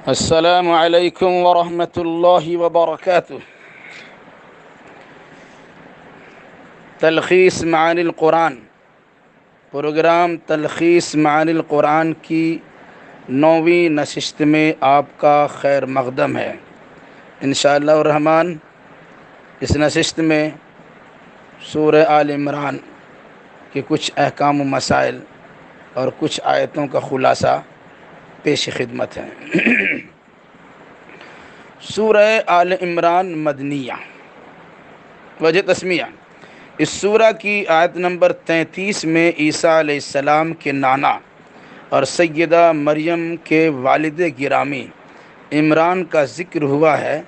السلام علیکم ورحمۃ اللہ وبرکاتہ۔ تلخیص معانی القرآن، پروگرام تلخیص معانی القرآن کی 9ویں نشست میں آپ کا خیر مقدم ہے۔ انشاءاللہ الرحمن اس نشست میں سورہ آل عمران کے کچھ احکام و مسائل اور کچھ آیتوں کا خلاصہ پیش خدمت ہے۔ سورہ آل عمران مدنیہ۔ وجہ تسمیہ: اس سورہ کی آیت نمبر 33 میں عیسیٰ علیہ السلام کے نانا اور سیدہ مریم کے والد گرامی عمران کا ذکر ہوا ہے۔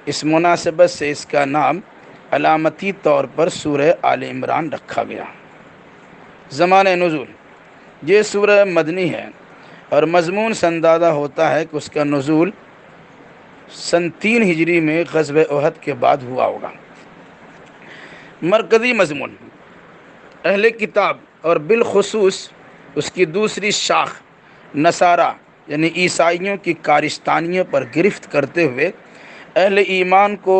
اس مناسبت سے اس کا نام علامتی طور پر سورہ آل عمران رکھا گیا۔ زمانہ نزول: یہ سورہ مدنی ہے اور مضمون سے اندازہ ہوتا ہے کہ اس کا نزول سن 3 ہجری میں غزوہ احد کے بعد ہوا ہوگا۔ مرکزی مضمون: اہل کتاب اور بالخصوص اس کی دوسری شاخ نصارہ یعنی عیسائیوں کی کارستانیوں پر گرفت کرتے ہوئے اہل ایمان کو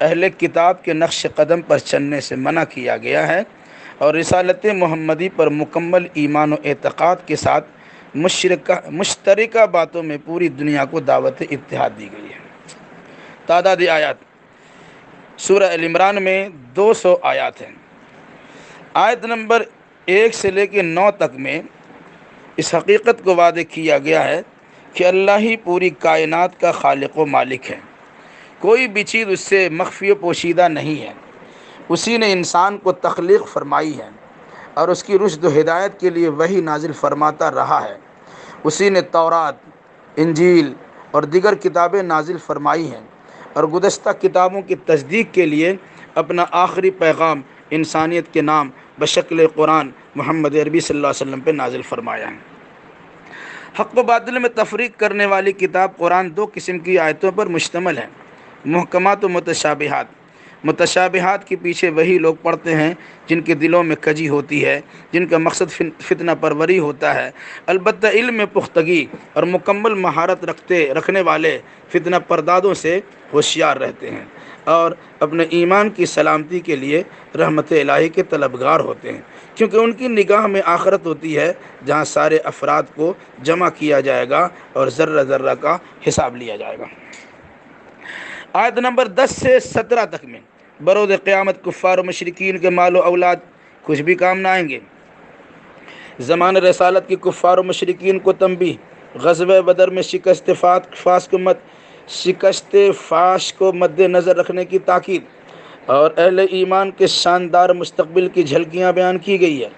اہل کتاب کے نقش قدم پر چلنے سے منع کیا گیا ہے اور رسالت محمدی پر مکمل ایمان و اعتقاد کے ساتھ مشترکہ باتوں میں پوری دنیا کو دعوت اتحاد دی گئی ہے۔ تعداد آیات: سورہ آل عمران میں 200 آیات ہیں۔ آیت نمبر 1 سے لے کے 9 تک میں اس حقیقت کو واضح کیا گیا ہے کہ اللہ ہی پوری کائنات کا خالق و مالک ہے، کوئی بھی چیز اس سے مخفی و پوشیدہ نہیں ہے۔ اسی نے انسان کو تخلیق فرمائی ہے اور اس کی رشد و ہدایت کے لیے وحی نازل فرماتا رہا ہے۔ اسی نے تورات، انجیل اور دیگر کتابیں نازل فرمائی ہیں اور گزشتہ کتابوں کی تصدیق کے لیے اپنا آخری پیغام انسانیت کے نام بشکل قرآن محمد عربی صلی اللہ علیہ وسلم پہ نازل فرمایا ہے۔ حق و باطل میں تفریق کرنے والی کتاب قرآن 2 قسم کی آیتوں پر مشتمل ہے: محکمات و متشابہات۔ متشابہات کے پیچھے وہی لوگ پڑھتے ہیں جن کے دلوں میں کجی ہوتی ہے، جن کا مقصد فتنہ پروری ہوتا ہے۔ البتہ علم میں پختگی اور مکمل مہارت رکھنے والے فتنہ پردادوں سے ہوشیار رہتے ہیں اور اپنے ایمان کی سلامتی کے لیے رحمت الہی کے طلبگار ہوتے ہیں، کیونکہ ان کی نگاہ میں آخرت ہوتی ہے جہاں سارے افراد کو جمع کیا جائے گا اور ذرہ ذرہ کا حساب لیا جائے گا۔ آیت نمبر 10 سے 17 تک میں بروز قیامت کفار و مشرکین کے مال و اولاد کچھ بھی کام نہ آئیں گے۔ زمان رسالت کی کفار و مشرکین کو تنبیہ: غزوہ بدر میں شکست فاش کو مد نظر رکھنے کی تاکید اور اہل ایمان کے شاندار مستقبل کی جھلکیاں بیان کی گئی ہے۔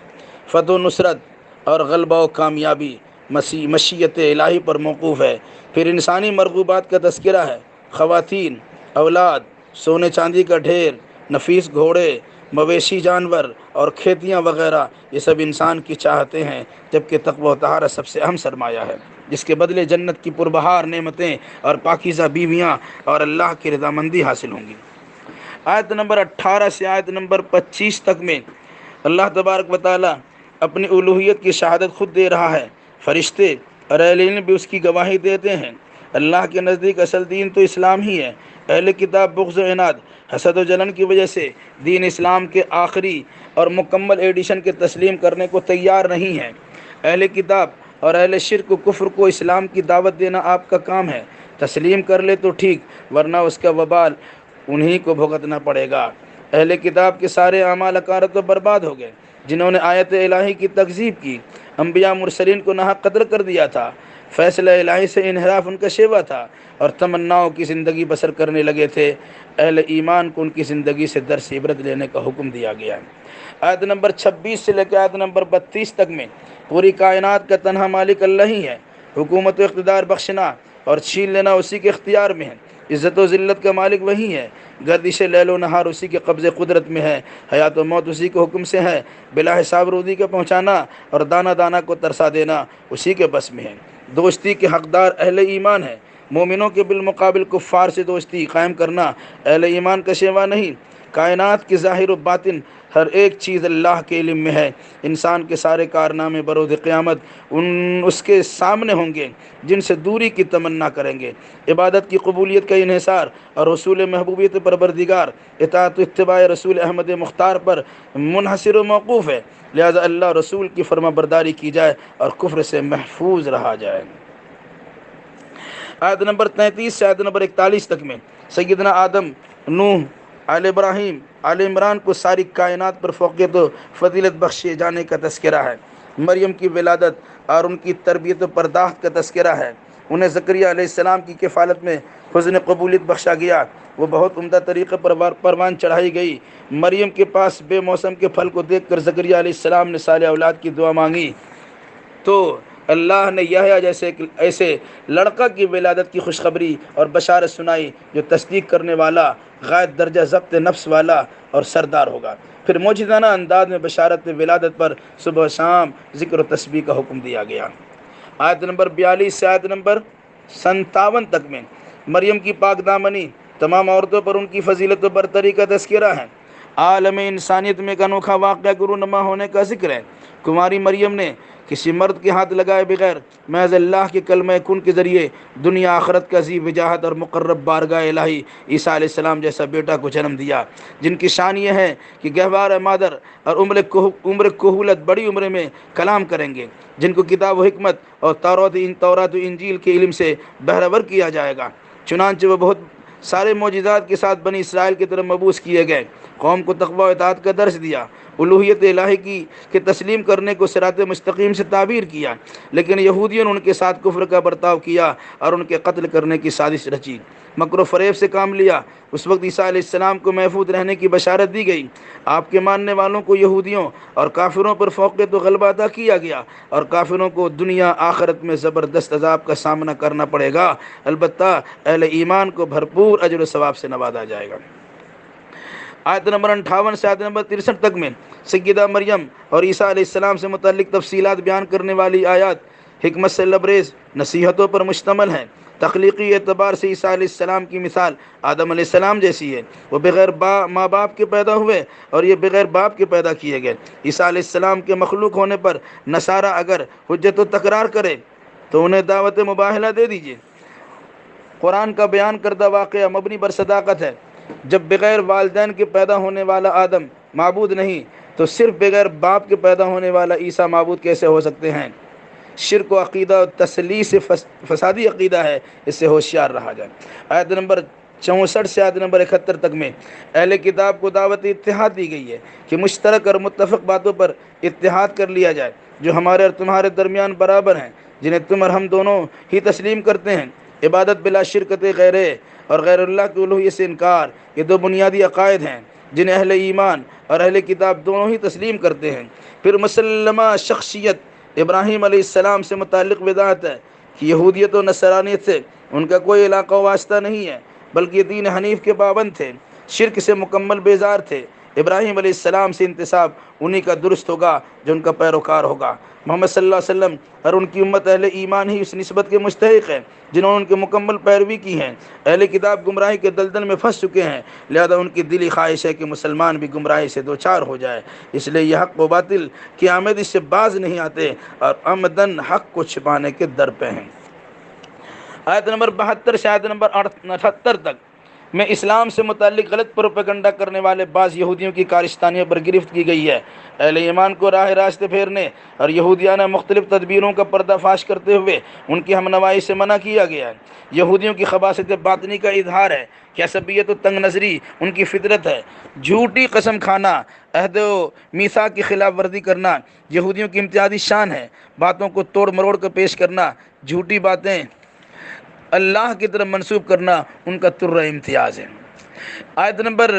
فتح و نصرت اور غلبہ و کامیابی مشیت الہی پر موقوف ہے۔ پھر انسانی مرغوبات کا تذکرہ ہے: خواتین، اولاد، سونے چاندی کا ڈھیر، نفیس گھوڑے، مویشی جانور اور کھیتیاں وغیرہ، یہ سب انسان کی چاہتے ہیں، جبکہ تقوی و طہارت سب سے اہم سرمایہ ہے، جس کے بدلے جنت کی پربہار نعمتیں اور پاکیزہ بیویاں اور اللہ کی رضامندی حاصل ہوں گی۔ آیت نمبر 18 سے آیت نمبر 25 تک میں اللہ تبارک و تعالیٰ اپنی الوہیت کی شہادت خود دے رہا ہے۔ فرشتے اور اہل علم بھی اس کی گواہی دیتے ہیں۔ اللہ کے نزدیک اصل دین تو اسلام ہی ہے۔ اہل کتاب بغض و عناد، حسد و جلن کی وجہ سے دین اسلام کے آخری اور مکمل ایڈیشن کے تسلیم کرنے کو تیار نہیں ہیں۔ اہل کتاب اور اہل شرک و کفر کو اسلام کی دعوت دینا آپ کا کام ہے۔ تسلیم کر لے تو ٹھیک، ورنہ اس کا وبال انہی کو بھگتنا پڑے گا۔ اہل کتاب کے سارے اعمال اکارت و برباد ہو گئے، جنہوں نے آیت الہی کی تکذیب کی، انبیاء مرسلین کو ناحق قتل کر دیا تھا، فیصلہ الہی سے انحراف ان کا شیوا تھا اور تمناؤں کی زندگی بسر کرنے لگے تھے۔ اہل ایمان کو ان کی زندگی سے درس عبرت لینے کا حکم دیا گیا ہے۔ آیت نمبر 26 سے لے کے آیت نمبر 32 تک میں پوری کائنات کا تنہا مالک اللہ ہی ہے۔ حکومت و اقتدار بخشنا اور چھین لینا اسی کے اختیار میں ہے۔ عزت و ذلت کا مالک وہی ہے۔ گردش لیل و نہار اسی کے قبضے قدرت میں ہے۔ حیات و موت اسی کے حکم سے ہے۔ بلا حساب روزی کا پہنچانا اور دانہ دانہ کو ترسا دینا اسی کے بس میں ہے۔ دوستی کے حقدار اہل ایمان ہے۔ مومنوں کے بالمقابل کفار سے دوستی قائم کرنا اہل ایمان کا شیوا نہیں، کائنات کی ظاہر و باطن ہر ایک چیز اللہ کے علم میں ہے۔ انسان کے سارے کارنامے بروز قیامت اس کے سامنے ہوں گے، جن سے دوری کی تمنا کریں گے۔ عبادت کی قبولیت کا انحصار اور رسول محبوبیت پروردگار، اطاعت و اتباع رسول احمد مختار پر منحصر و موقوف ہے، لہذا اللہ رسول کی فرما برداری کی جائے اور کفر سے محفوظ رہا جائے۔ آیت نمبر 33 سے آیت نمبر 41 تک میں سیدنا آدم، نوح، آل ابراہیم، آل عمران کو ساری کائنات پر فوقیت و فضیلت بخشے جانے کا تذکرہ ہے۔ مریم کی ولادت اور ان کی تربیت و پرداخت کا تذکرہ ہے۔ انہیں زکریہ علیہ السلام کی کفالت میں حسن قبولیت بخشا گیا، وہ بہت عمدہ طریقے پر پروان چڑھائی گئی۔ مریم کے پاس بے موسم کے پھل کو دیکھ کر زکریہ علیہ السلام نے صالح اولاد کی دعا مانگی تو اللہ نے یحییٰ جیسے ایسے لڑکا کی ولادت کی خوشخبری اور بشارت سنائی جو تصدیق کرنے والا، غائب درجہ ضبط نفس والا اور سردار ہوگا۔ پھر موجزانہ انداز میں بشارت ولادت پر صبح و شام ذکر و تسبیح کا حکم دیا گیا۔ آیت نمبر 42 سے آیت نمبر 57 تک میں مریم کی پاک دامنی، تمام عورتوں پر ان کی فضیلت و برتری کا تذکرہ ہے۔ عالم انسانیت میں ایک انوکھا واقعہ کا رونما ہونے کا ذکر ہے۔ کماری مریم نے کسی مرد کے ہاتھ لگائے بغیر محض اللہ کے کلمہ کن کے ذریعے دنیا آخرت کا ذی وجاہت اور مقرب بارگاہ الہی عیسیٰ علیہ السلام جیسا بیٹا کو جنم دیا، جن کی شان یہ ہے کہ گہوار مادر اور عمر کہولت بڑی عمر میں کلام کریں گے، جن کو کتاب و حکمت اور تورات و انجیل کے علم سے بہرور کیا جائے گا۔ چنانچہ وہ بہت سارے معجزات کے ساتھ بنی اسرائیل کی طرف مبعوث کیے گئے، قوم کو تقوی و اطاعت کا درس دیا، الوہیت الہی کے تسلیم کرنے کو صراط مستقیم سے تعبیر کیا، لیکن یہودیوں نے ان کے ساتھ کفر کا برتاؤ کیا اور ان کے قتل کرنے کی سازش رچی، مکر و فریب سے کام لیا۔ اس وقت عیسیٰ علیہ السلام کو محفوظ رہنے کی بشارت دی گئی۔ آپ کے ماننے والوں کو یہودیوں اور کافروں پر فوقیت و غلبہ عطا کیا گیا، اور کافروں کو دنیا آخرت میں زبردست عذاب کا سامنا کرنا پڑے گا، البتہ اہل ایمان کو بھرپور اجر و ثواب سے نوازا جائے گا۔ آیت نمبر 58 سے آیت نمبر 63 تک میں سیدہ مریم اور عیسیٰ علیہ السلام سے متعلق تفصیلات بیان کرنے والی آیات حکمت سے لبریز نصیحتوں پر مشتمل ہیں۔ تخلیقی اعتبار سے عیسیٰ علیہ السلام کی مثال آدم علیہ السلام جیسی ہے، وہ بغیر ماں باپ کے پیدا ہوئے اور یہ بغیر باپ کے پیدا کیے گئے۔ عیسیٰ علیہ السلام کے مخلوق ہونے پر نصارہ اگر حجت و تکرار کرے تو انہیں دعوت مباہلہ دے دیجیے۔ قرآن کا بیان کردہ واقعہ مبنی بر صداقت ہے۔ جب بغیر والدین کے پیدا ہونے والا آدم معبود نہیں تو صرف بغیر باپ کے پیدا ہونے والا عیسیٰ معبود کیسے ہو سکتے ہیں؟ شرک و عقیدہ و تثلیث فسادی عقیدہ ہے، اس سے ہوشیار رہا جائے۔ آیت نمبر 64 سے آیت نمبر 71 تک میں اہل کتاب کو دعوت اتحاد دی گئی ہے کہ مشترک اور متفق باتوں پر اتحاد کر لیا جائے جو ہمارے اور تمہارے درمیان برابر ہیں، جنہیں تم اور ہم دونوں ہی تسلیم کرتے ہیں۔ عبادت بلا شرکت غیر اور غیر اللہ کی الوہیت سے انکار، یہ دو بنیادی عقائد ہیں جنہیں اہل ایمان اور اہل کتاب دونوں ہی تسلیم کرتے ہیں۔ پھر مسلمہ شخصیت ابراہیم علیہ السلام سے متعلق وضاحت ہے کہ یہودیت و نصرانیت سے ان کا کوئی علاقہ و واسطہ نہیں ہے، بلکہ دین حنیف کے پابند تھے، شرک سے مکمل بیزار تھے۔ ابراہیم علیہ السلام سے انتساب انہی کا درست ہوگا جو ان کا پیروکار ہوگا۔ محمد صلی اللہ علیہ وسلم اور ان کی امت اہل ایمان ہی اس نسبت کے مستحق ہیں جنہوں نے ان کے مکمل پیروی کی ہے۔ اہل کتاب گمراہی کے دلدل میں پھنس چکے ہیں، لہذا ان کی دلی خواہش ہے کہ مسلمان بھی گمراہی سے دوچار ہو جائے، اس لیے یہ حق و باطل کی آمیزش سے باز نہیں آتے اور عمدن حق کو چھپانے کے در پہ ہیں۔ آیت نمبر 72 سے آیت نمبر 78 تک میں اسلام سے متعلق غلط پروپیگنڈا کرنے والے بعض یہودیوں کی کارستانیوں پر گرفت کی گئی ہے۔ اہل ایمان کو راہ راستے پھیرنے اور یہودیانہ مختلف تدبیروں کا پردہ فاش کرتے ہوئے ان کی ہمنوائی سے منع کیا گیا ہے۔ یہودیوں کی خباثت باطنی کا اظہار ہے کہ عصبیت و تنگ نظری ان کی فطرت ہے۔ جھوٹی قسم کھانا، عہد و میثاق کی خلاف ورزی کرنا یہودیوں کی امتیازی شان ہے۔ باتوں کو توڑ مروڑ کر پیش کرنا، جھوٹی باتیں اللہ کی طرف منسوب کرنا ان کا تر امتیاز ہے۔ آیت نمبر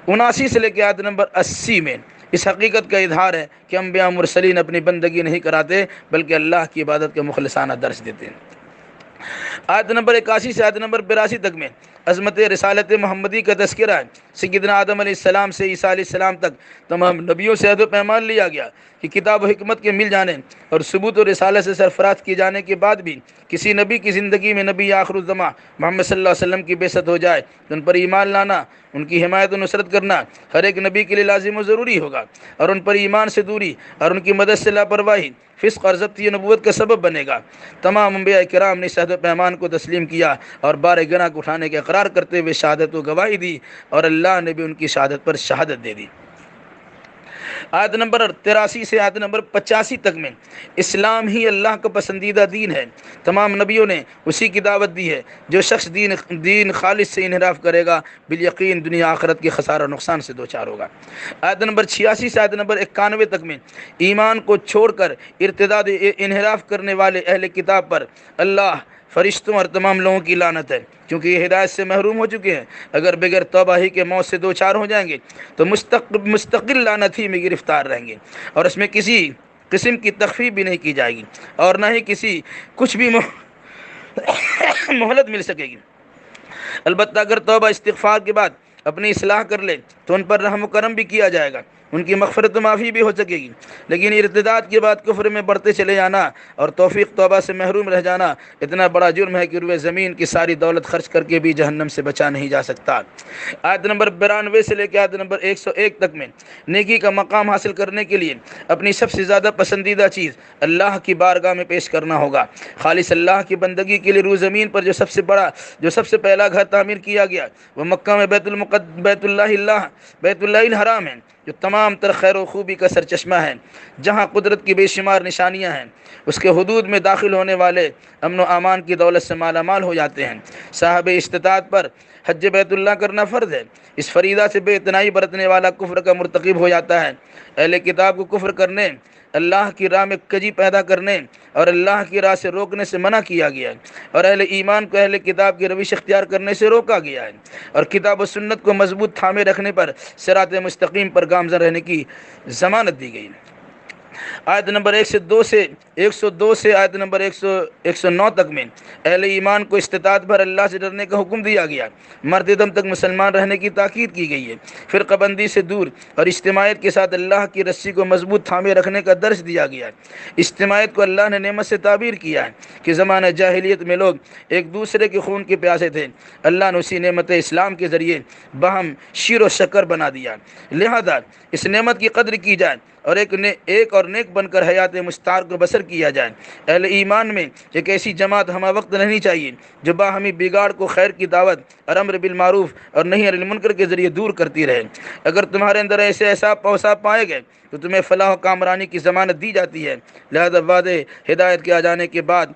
79 سے لے کے آیت نمبر 80 میں اس حقیقت کا اظہار ہے کہ انبیاء مرسلین اپنی بندگی نہیں کراتے بلکہ اللہ کی عبادت کا مخلصانہ درس دیتے ہیں۔ آیت نمبر 81 سے آیت نمبر 82 تک میں عظمت رسالت محمدی کا تذکرہ ہے۔ سیدنا آدم علیہ السلام سے عیسیٰ علیہ السلام تک تمام نبیوں سے عہد و پیمان لیا گیا کہ کتاب و حکمت کے مل جانے اور ثبوت و رسالت سے سرفراز کیے جانے کے بعد بھی کسی نبی کی زندگی میں نبی آخر الزماں محمد صلی اللہ علیہ وسلم کی بعثت ہو جائے تو ان پر ایمان لانا، ان کی حمایت و نصرت کرنا ہر ایک نبی کے لیے لازم و ضروری ہوگا، اور ان پر ایمان سے دوری اور ان کی مدد سے لاپرواہی فسق اور ضبط نبوت کا سبب بنے گا۔ تمام انبیاء کرام نے اس عہد و پیمان کو تسلیم کیا اور بار گناہ کو اٹھانے کا اقرار کرتے ہوئے شہادت و گواہی دی، اور اللہ نے بھی ان کی شہادت پر شہادت دے دی۔ آیت نمبر 83 سے آیت نمبر 85 تک میں اسلام ہی اللہ کا پسندیدہ دین ہے، تمام نبیوں نے اسی کی دعوت دی ہے۔ جو شخص دین خالص سے انحراف کرے گا بالیقین دنیا آخرت کے خسارہ اور نقصان سے دوچار ہوگا۔ آیت نمبر 86 سے آیت نمبر 91 تک میں ایمان کو چھوڑ کر ارتداد انحراف کرنے والے اہل کتاب پر اللہ، فرشتوں اور تمام لوگوں کی لعنت ہے، کیونکہ یہ ہدایت سے محروم ہو چکے ہیں۔ اگر بغیر توبہ ہی کے موت سے دوچار ہو جائیں گے تو مستقل لعنت ہی میں گرفتار رہیں گے، اور اس میں کسی قسم کی تخفیف بھی نہیں کی جائے گی، اور نہ ہی کچھ بھی مہلت مل سکے گی۔ البتہ اگر توبہ استغفار کے بعد اپنی اصلاح کر لے تو ان پر رحم و کرم بھی کیا جائے گا، ان کی مغفرت و معافی بھی ہو سکے گی۔ لیکن ارتداد کے بعد کفر میں بڑھتے چلے جانا اور توفیق توبہ سے محروم رہ جانا اتنا بڑا جرم ہے کہ روئے زمین کی ساری دولت خرچ کر کے بھی جہنم سے بچا نہیں جا سکتا۔ آیت نمبر 92 سے لے کے آیت نمبر 101 تک میں نیکی کا مقام حاصل کرنے کے لیے اپنی سب سے زیادہ پسندیدہ چیز اللہ کی بارگاہ میں پیش کرنا ہوگا۔ خالص اللہ کی بندگی کے لیے روئے زمین پر جو سب سے پہلا گھر تعمیر کیا گیا وہ مکہ میں بیت اللہ الحرام ہے، جو تمام تر خیر و خوبی کا سرچشمہ ہے، جہاں قدرت کی بے شمار نشانیاں ہیں۔ اس کے حدود میں داخل ہونے والے امن و امان کی دولت سے مالا مال ہو جاتے ہیں۔ صاحب استطاعت پر حج بیت اللہ کرنا فرض ہے۔ اس فریضہ سے بے اتنائی برتنے والا کفر کا مرتکب ہو جاتا ہے۔ اہل کتاب کو کفر کرنے، اللہ کی راہ میں کجی پیدا کرنے اور اللہ کی راہ سے روکنے سے منع کیا گیا ہے، اور اہل ایمان کو اہل کتاب کی روش اختیار کرنے سے روکا گیا ہے، اور کتاب و سنت کو مضبوط تھامے رکھنے پر صراط مستقیم پر گامزن رہنے کی ضمانت دی گئی۔ آیت نمبر 102 سے آیت نمبر 109 تک میں اہل ایمان کو استطاعت بھر اللہ سے ڈرنے کا حکم دیا گیا، مرد دم تک مسلمان رہنے کی تاکید کی گئی ہے، فرقہ بندی سے دور اور اجتماعیت کے ساتھ اللہ کی رسی کو مضبوط تھامے رکھنے کا درس دیا گیا ہے۔ اجتماعیت کو اللہ نے نعمت سے تعبیر کیا ہے کہ زمانہ جاہلیت میں لوگ ایک دوسرے کے خون کے پیاسے تھے، اللہ نے اسی نعمت اسلام کے ذریعے باہم شیر و شکر بنا دیا، لہذا اس نعمت کی قدر کی جائے اور ایک اور نیک بن کر حیات مستعار کو بسر کیا جائے۔ اہل ایمان میں ایک ایسی جماعت ہمہ وقت رہنی چاہیے جو باہمی بگاڑ کو خیر کی دعوت اور امر بالمعروف اور نہی عن المنکر کے ذریعے دور کرتی رہے۔ اگر تمہارے اندر ایسے اوصاف پائے گئے تو تمہیں فلاح و کامرانی کی ضمانت دی جاتی ہے، لہذا واضح ہدایت کے آ جانے کے بعد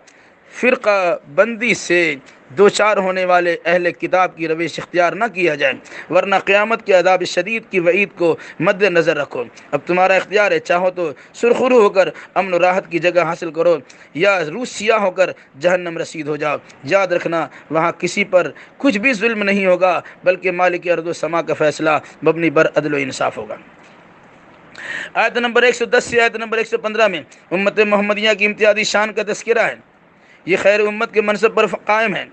فرقہ بندی سے دوچار ہونے والے اہل کتاب کی روش اختیار نہ کیا جائے، ورنہ قیامت کے عذاب شدید کی وعید کو مد نظر رکھو۔ اب تمہارا اختیار ہے، چاہو تو سرخرو ہو کر امن و راحت کی جگہ حاصل کرو، یا روح سیاہ ہو کر جہنم رسید ہو جاؤ۔ یاد رکھنا وہاں کسی پر کچھ بھی ظلم نہیں ہوگا، بلکہ مالک ارض و سما کا فیصلہ مبنی بر عدل و انصاف ہوگا۔ آیت نمبر 110 سے آیت نمبر 115 میں امت محمدیہ کی امتیازی شان کا تذکرہ ہے۔ یہ خیر امت کے منصب پر قائم ہے،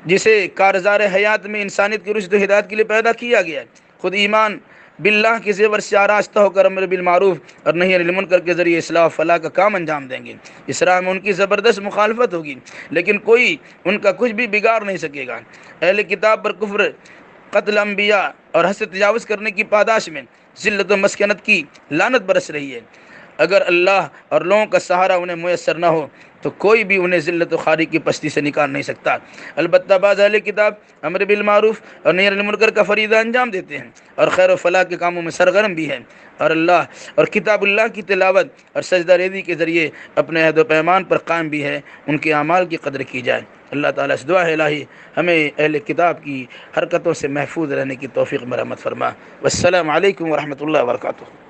جسے کارزار حیات میں انسانیت کی رشد و ہدایت کے لیے پیدا کیا گیا ہے۔ خود ایمان باللہ کے زیور سے آراستہ ہو کر امر بالمعروف اور نہی عن المنکر کے ذریعے اصلاح و فلاح کا کام انجام دیں گے۔ اس راہ میں ان کی زبردست مخالفت ہوگی، لیکن کوئی ان کا کچھ بھی بگاڑ نہیں سکے گا۔ اہل کتاب پر کفر، قتل انبیاء اور حد سے تجاوز کرنے کی پاداش میں ذلت و مسکنت کی لعنت برس رہی ہے۔ اگر اللہ اور لوگوں کا سہارا انہیں میسر نہ ہو تو کوئی بھی انہیں ذلت و خواری کی پستی سے نکال نہیں سکتا۔ البتہ بعض اہل کتاب امر بالمعروف اور نہی عن المنکر کا فریضہ انجام دیتے ہیں اور خیر و فلاح کے کاموں میں سرگرم بھی ہیں، اور اللہ اور کتاب اللہ کی تلاوت اور سجدہ ریزی کے ذریعے اپنے عہد و پیمان پر قائم بھی ہے۔ ان کے اعمال کی قدر کی جائے۔ اللہ تعالیٰ سے دعا ہے الہی ہمیں اہل کتاب کی حرکتوں سے محفوظ رہنے کی توفیق مرحمت فرما۔ والسلام علیکم ورحمۃ اللہ وبرکاتہ۔